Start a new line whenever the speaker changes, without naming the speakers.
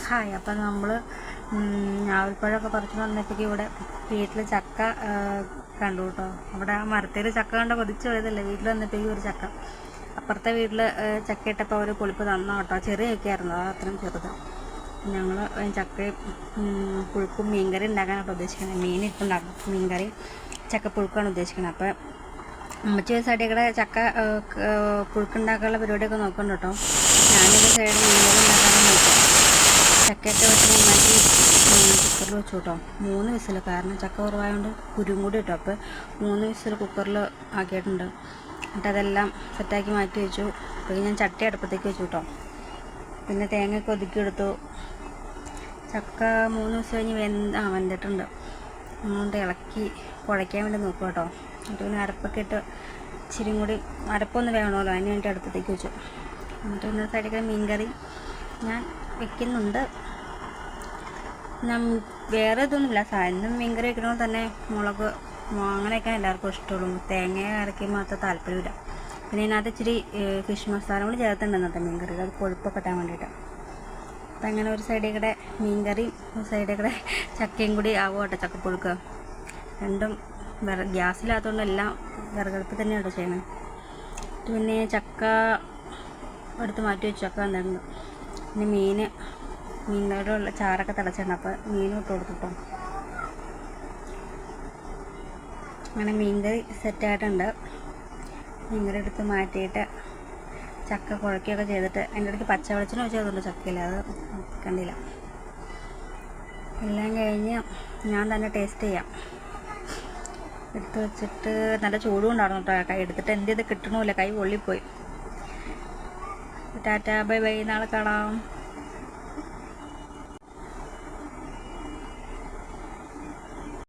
Hi. അപ്പം നമ്മൾ ഞാവൽപ്പഴമൊക്കെ പറിച്ചു വന്നപ്പോഴേക്കും ഇവിടെ വീട്ടിൽ ചക്ക കണ്ടു കേട്ടോ. അവിടെ ആ മരത്തിൽ ചക്ക കണ്ട കൊതിച്ച് പോയതല്ലേ. വീട്ടിൽ വന്നപ്പോഴേക്കും ഒരു ചക്ക, അപ്പുറത്തെ വീട്ടിൽ ചക്ക ഇട്ടപ്പോൾ അവർ പൊളിപ്പ് തന്ന കേട്ടോ. ചെറിയ ചക്കയായിരുന്നു, അത്രയും ചെറുത്. ഞങ്ങൾ ചക്കയും പുഴുക്കും മീൻകറി ഉണ്ടാക്കാനാണ് ഉദ്ദേശിക്കുന്നത്. മീൻ ഇട്ടുണ്ടാക്കും, മീൻകറി ചക്കപ്പുഴുക്കാണ് ഉദ്ദേശിക്കുന്നത്. അപ്പോൾ അമ്മച്ചി ഒരു സൈഡിൽ കൂടെ ചക്ക പുഴുക്കുണ്ടാക്കാനുള്ള പരിപാടിയൊക്കെ നോക്കുന്നുണ്ട് കേട്ടോ. ഞാനൊരു സൈഡ് മീൻകറി ഉണ്ടാക്കാനും നോക്കാം. ചക്കയൊക്കെ വെച്ച് നന്നാക്കി കുക്കറിൽ വെച്ചു കേട്ടോ. 3 വിസിൽ, കാരണം ചക്ക കുറവായതുകൊണ്ട് കുരും കൂടി ഇട്ടു. അപ്പോൾ 3 വിസിൽ കുക്കറിൽ ആക്കിയിട്ടുണ്ട്. എന്നിട്ട് അതെല്ലാം സെറ്റാക്കി മാറ്റി വെച്ചു. അപ്പോൾ ഞാൻ ചട്ടി അടുപ്പത്തേക്ക് വെച്ചു കേട്ടോ. പിന്നെ തേങ്ങയൊക്കെ ഒതുക്കിയെടുത്തു. ചക്ക 3 വിസിൽ കഴിഞ്ഞ് വെന്തിട്ടുണ്ട്. അതുകൊണ്ട് ഇളക്കി കുഴയ്ക്കാൻ വേണ്ടി നോക്കുക കേട്ടോ. എന്നിട്ട് പിന്നെ അരപ്പൊക്കെ ഇട്ട് ഇച്ചിരി കൂടി അരപ്പൊന്ന് വേണമല്ലോ, അതിന് വേണ്ടി അടുപ്പത്തേക്ക് വെച്ചു. എന്നിട്ട് പിന്നെ സൈഡിൽ മീൻകറി ഞാൻ വെക്കുന്നുണ്ട്. ഞാൻ വേറെ ഇതൊന്നുമില്ല, സാധനം മീൻകറി വെക്കണമെങ്കിൽ തന്നെ മുളക് അങ്ങനെയൊക്കെ എല്ലാവർക്കും ഇഷ്ടമുള്ളൂ. തേങ്ങ അരയ്ക്കുമ്പോൾ അത്ര താല്പര്യമില്ല. പിന്നെ ഇതിനകത്ത് ഇച്ചിരി ഫിഷ് മസാല കൂടി ചേർത്തിട്ടുണ്ട് ഇന്നത്തെ മീൻകറി, അത് കൊഴുപ്പൊക്കെ കിട്ടാൻ വേണ്ടിയിട്ട്. അപ്പം അങ്ങനെ ഒരു സൈഡിൽ കൂടെ മീൻകറിയും ഒരു സൈഡിൽ കൂടെ ചക്കയും കൂടി ആവും കേട്ടോ. ചക്കപ്പുഴുക്ക് രണ്ടും ഗ്യാസില്ലാത്തതുകൊണ്ട് എല്ലാം വിറകടുപ്പ് തന്നെയാണ് ചെയ്യണത്. പിന്നെ ചക്ക എടുത്ത് മാറ്റി വെച്ചു. ചക്ക വന്നിട്ടുണ്ട്. പിന്നെ മീനോടുള്ള ചാറൊക്കെ തിളച്ചിട്ടുണ്ട്. അപ്പോൾ മീനും ഇട്ട് കൊടുത്തിട്ടോ. അങ്ങനെ മീൻകറി സെറ്റായിട്ടുണ്ട്. മീൻകറി എടുത്ത് മാറ്റിയിട്ട് ചക്ക കുഴക്കുകയൊക്കെ ചെയ്തിട്ട് അതിൻ്റെ ഇടയ്ക്ക് പച്ച വെളിച്ചെണ്ണ വെച്ചതുകൊണ്ട് ചക്കയില്ല, അത് കണ്ടില്ല. എല്ലാം കഴിഞ്ഞ് ഞാൻ തന്നെ ടേസ്റ്റ് ചെയ്യാം. എടുത്ത് വെച്ചിട്ട് നല്ല ചൂടും ഉണ്ടായിരുന്നു കേട്ടോ. കൈ എടുത്തിട്ട് എന്ത് ചെയ്ത് കിട്ടണമില്ല, കൈ പൊള്ളിപ്പോയി. ടാറ്റാ, ബൈ ബൈ, നാളെ കാണാം.